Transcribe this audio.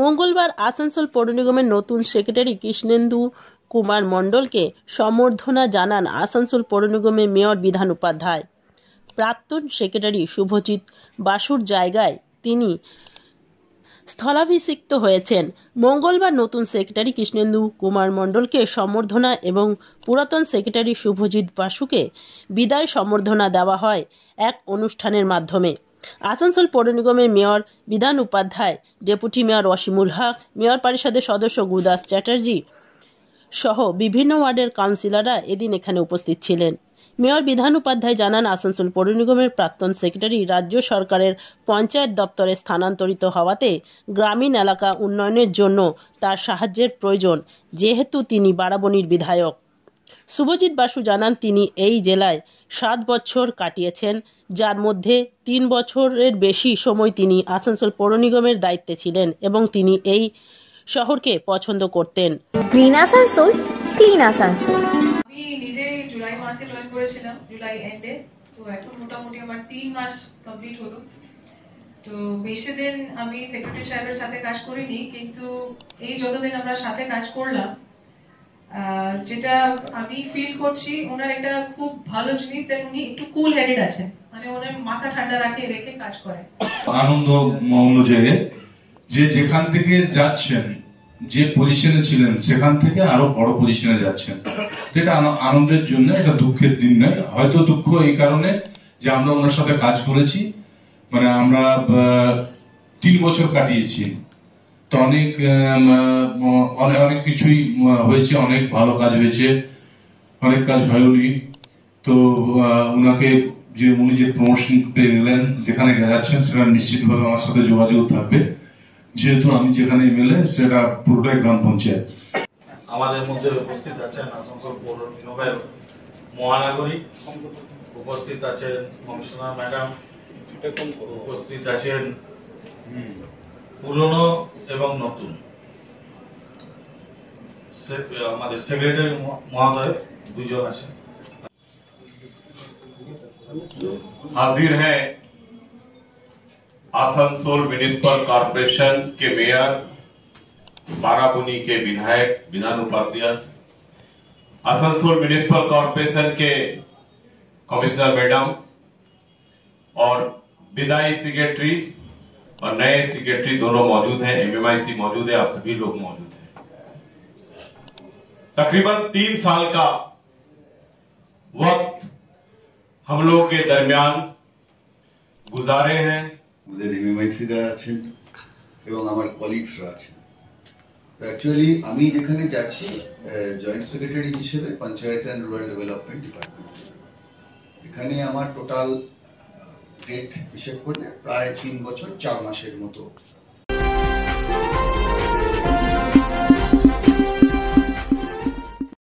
মঙ্গলবার আসানসোল পৌর নিগমের নতুন সেক্রেটারি কৃষ্ণেন্দু কুমার মণ্ডলকে সম্বর্ধনা জানান আসানসোল পৌর নিগমের মেয়র বিধান উপাধ্যায়। প্রাক্তন সেক্রেটারি শুভজিৎ বাসুর জায়গায় তিনি স্থলাভিষিক্ত হয়েছেন। মঙ্গলবার নতুন সেক্রেটারি কৃষ্ণেন্দু কুমার মণ্ডলকে সম্বর্ধনা এবং পুরাতন সেক্রেটারি শুভজিৎ বাসুকে বিদায় সম্বর্ধনা দেওয়া হয় এক অনুষ্ঠানের মাধ্যমে। আসানসোল পৌর নিগমের mayor Bidhan Upadhyay, deputy mayor Asimul হক, মেয়র পরিষদের সদস্য গুরুদাস চ্যাটার্জি সহ বিভিন্ন ওয়ার্ডের কাউন্সিলররা এদিন এখানে উপস্থিত ছিলেন। মেয়র বিধান উপাধ্যায় জানান, আসানসোল পৌর নিগমের প্রাক্তন সেক্রেটারি রাজ্য সরকারের পঞ্চায়েত দপ্তরে স্থানান্তরিত হওয়াতে গ্রামীণ এলাকা উন্নয়নের জন্য তার সাহায্যের প্রয়োজন, যেহেতু তিনি বারাবণীর বিধায়ক। শুভজিৎ বাসু জানান, তিনি এই জেলায় 7 বছর কাটিয়েছেন, যার মধ্যে 3 বছরের বেশি সময় তিনি আসানসোল পৌর নিগমের দায়িত্বে ছিলেন এবং তিনি এই শহরকে পছন্দ করতেন। Green Asansol, clean Asansol. আমি নিজে জুলাই মাসে জয়েন করেছিলাম, জুলাই এন্ডে। তো এখন মোটামুটি আমার 3 মাস কমপ্লিট হলো। তো বেশি দিন আমি সেক্রেটারি সাহেবের সাথে কাজ করিনি, কিন্তু এই যতদিন আমরা সাথে কাজ করলাম, যেটা আমি ফিল করছি ওনার একটা খুব ভালো জিনিস, উনি একটু কুল হেডেড আছেন, মানে ওনার মাথা ঠান্ডা রেখে কাজ করে। আনন্দ অনুযায়ী যে যেখান থেকে যাচ্ছেন, যে পজিশনে ছিলেন সেখান থেকে আরো বড় পজিশনে যাচ্ছেন, যেটা আনন্দের জন্য, এটা দুঃখের দিন নয়। হয়তো দুঃখ এই কারণে যে আমরা ওনার সাথে কাজ করেছি, মানে আমরা 3 বছর কাটিয়েছি, তো অনেক কিছুই হয়েছে, অনেক ভালো কাজ হয়েছে, অনেক কাজ হয়নি। তো উনাকে উনি যে প্রমোশন পেয়ে গেলেন, যেখানে যাচ্ছেন সেটা নিশ্চিতভাবে আমার সাথে যোগাযোগ থাকবে, যেহেতু আমি যেখানে এমএলএ সেটা পুরোটাই গ্রাম পঞ্চায়েত। আমাদের মধ্যে উপস্থিত আছেন আসানসোল পৌর নিগমের মহানাগরিক, উপস্থিত আছেন কমিশনার ম্যাডাম, উপস্থিত আছেন পুরনো এবং নতুন আমাদের সেক্রেটারি মহোদয় 2 জন আছেন। हाजिर है आसनसोल म्युनिसिपल कॉर्पोरेशन के मेयर, बाराबुनी के विधायक विधान उपाध्याय, आसनसोल म्युनिसिपल कॉर्पोरेशन के कमिश्नर मैडम और विदाई सेक्रेटरी और नए सेक्रेटरी दोनों मौजूद हैं, एमएमआईसी मौजूद है, आप सभी लोग मौजूद हैं। तकरीबन 3 साल का वक्त हम लोग के दरमियान गुजारे हैं। আমাদের এমএমআইসিরা আছেন এবং আমার কলিগসরা আছেন। তো অ্যাকচুয়ালি আমি যেখানে যাচ্ছি জয়েন্ট সেক্রেটারি হিসেবে panchayat and rural development department, এখানে আমার টোটাল ডেট হিসেব করলে প্রায় 3 বছর 4 মাসের মতো।